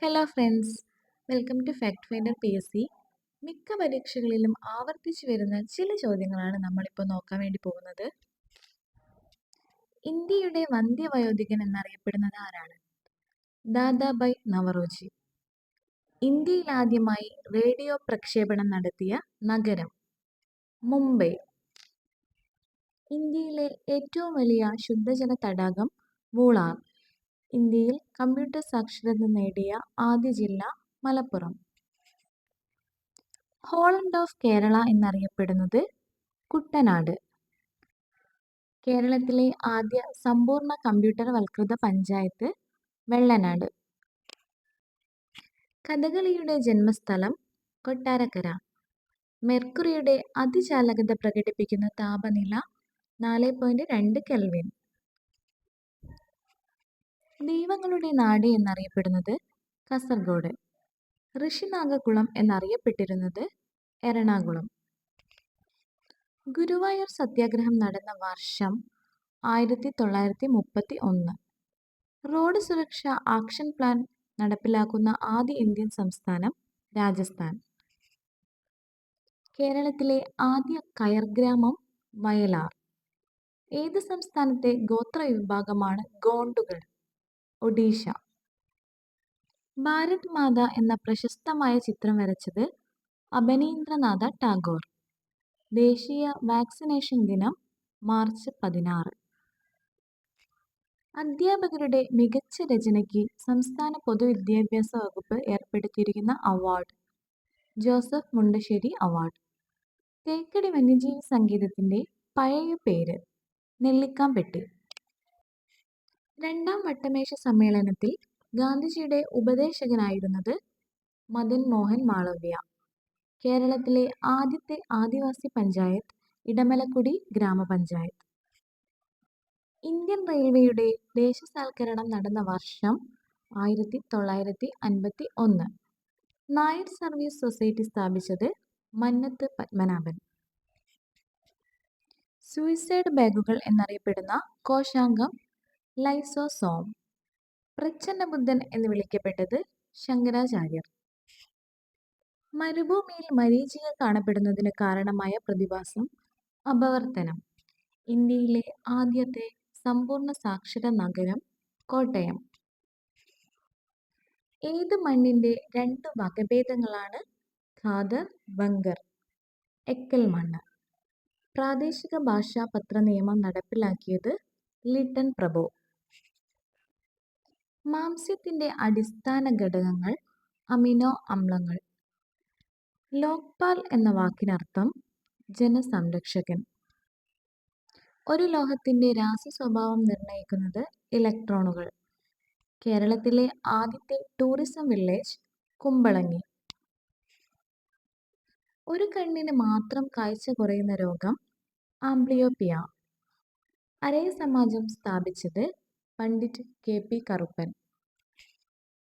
Hello friends, welcome to Fact Finder PSC. മിക്ക പരീക്ഷകളിലും ആവർത്തിച്ചു വരുന്ന ചില ചോദ്യങ്ങളാണ് നമ്മളിപ്പോൾ നോക്കാൻ വേണ്ടി പോകുന്നത്. ഇന്ത്യയുടെ വന്ധ്യവയോധികൻ എന്നറിയപ്പെടുന്നത് ആരാണ്? ദാദാബായ് നവറോജി. ഇന്ത്യയിൽ ആദ്യമായി റേഡിയോ പ്രക്ഷേപണം നടത്തിയ നഗരം? മുംബൈ. ഇന്ത്യയിലെ ഏറ്റവും വലിയ ശുദ്ധജല തടാകം വൂളാർ. ഇന്ത്യയിൽ കമ്പ്യൂട്ടർ സാക്ഷരത നേടിയ ആദ്യ ജില്ല മലപ്പുറം. ഹോളണ്ട് ഓഫ് കേരള എന്നറിയപ്പെടുന്നത് കുട്ടനാട്. കേരളത്തിലെ ആദ്യ സമ്പൂർണ്ണ കമ്പ്യൂട്ടർവൽകൃത പഞ്ചായത്ത് വെള്ളനാട്. കഥകളിയുടെ ജന്മസ്ഥലം കൊട്ടാരക്കര. മെർക്കുറിയുടെ അതിചാലകത പ്രകടിപ്പിക്കുന്ന താപനില 4.2 കെൽവിൻ. ദൈവങ്ങളുടെ നാട് എന്നറിയപ്പെടുന്നത് കാസർഗോഡ്. ഋഷിനാഗക്കുളം എന്നറിയപ്പെട്ടിരുന്നത് എറണാകുളം. ഗുരുവായൂർ സത്യാഗ്രഹം നടന്ന വർഷം 1931. റോഡ് സുരക്ഷാ ആക്ഷൻ പ്ലാൻ നടപ്പിലാക്കുന്ന ആദ്യ ഇന്ത്യൻ സംസ്ഥാനം രാജസ്ഥാൻ. കേരളത്തിലെ ആദ്യ കയർ ഗ്രാമം വയലാർ. ഏത് സംസ്ഥാനത്തെ ഗോത്രവിഭാഗമാണ് ഗോണ്ടുകൾ? ഒഡീഷ. ഭാരത് മാത എന്ന പ്രശസ്തമായ ചിത്രം വരച്ചത് അബനീന്ദ്രനാഥ ടാഗോർ. ദേശീയ വാക്സിനേഷൻ ദിനം മാർച്ച് 16. അധ്യാപകരുടെ മികച്ച രചനയ്ക്ക് സംസ്ഥാന പൊതുവിദ്യാഭ്യാസ വകുപ്പ് ഏർപ്പെടുത്തിയിരിക്കുന്ന അവാർഡ് ജോസഫ് മുണ്ടശ്ശേരി അവാർഡ്. തേക്കടി വന്യജീവി സങ്കേതത്തിന്റെ പഴയ പേര് നെല്ലിക്കാംപെട്ടി. രണ്ടാം വട്ടമേശ സമ്മേളനത്തിൽ ഗാന്ധിജിയുടെ ഉപദേശകനായിരുന്നത് മദൻ മോഹൻ മാളവ്യ. കേരളത്തിലെ ആദ്യത്തെ ആദിവാസി പഞ്ചായത്ത് ഇടമലക്കുടി ഗ്രാമപഞ്ചായത്ത്. ഇന്ത്യൻ റെയിൽവേയുടെ ദേശസാൽക്കരണം നടന്ന വർഷം 1951. നായർ സർവീസ് സൊസൈറ്റി സ്ഥാപിച്ചത് മന്നത്ത് പത്മനാഭൻ. സൂയിസൈഡ് ബാഗുകൾ എന്നറിയപ്പെടുന്ന കോശാംഗം ലൈസോസോം. പ്രച്ഛന്നബുദ്ധൻ എന്ന് വിളിക്കപ്പെട്ടത് ശങ്കരാചാര്യർ. മരുഭൂമിയിൽ മരീചിക കാണപ്പെടുന്നതിന് കാരണമായ പ്രതിഭാസം അപവർത്തനം. ഇന്ത്യയിലെ ആദ്യത്തെ സമ്പൂർണ്ണ സാക്ഷര നഗരം കോട്ടയം. ഏത് മണ്ണിന്റെ 2 വകഭേദങ്ങളാണ് ഖാദർ, ബങ്കർ? എക്കൽ മണ്ണ്. പ്രാദേശിക ഭാഷാ പത്ര നിയമം നടപ്പിലാക്കിയത് ലിട്ടൺ പ്രഭു. മാംസ്യത്തിന്റെ അടിസ്ഥാന ഘടകങ്ങൾ അമിനോ അമ്ലങ്ങൾ. ലോക്പാൽ എന്ന വാക്കിനർത്ഥം ജനസംരക്ഷകൻ. ഒരു ലോഹത്തിന്റെ രാസസ്വഭാവം നിർണ്ണയിക്കുന്നത് ഇലക്ട്രോണുകൾ. കേരളത്തിലെ ആദ്യത്തെ ടൂറിസം വില്ലേജ് കുമ്പളങ്ങി. ഒരു കണ്ണിന് മാത്രം കാഴ്ച കുറയുന്ന രോഗം ആംബ്ലിയോപിയ. അരയ സമാജം സ്ഥാപിച്ചത് പണ്ഡിറ്റ് KP കറുപ്പൻ.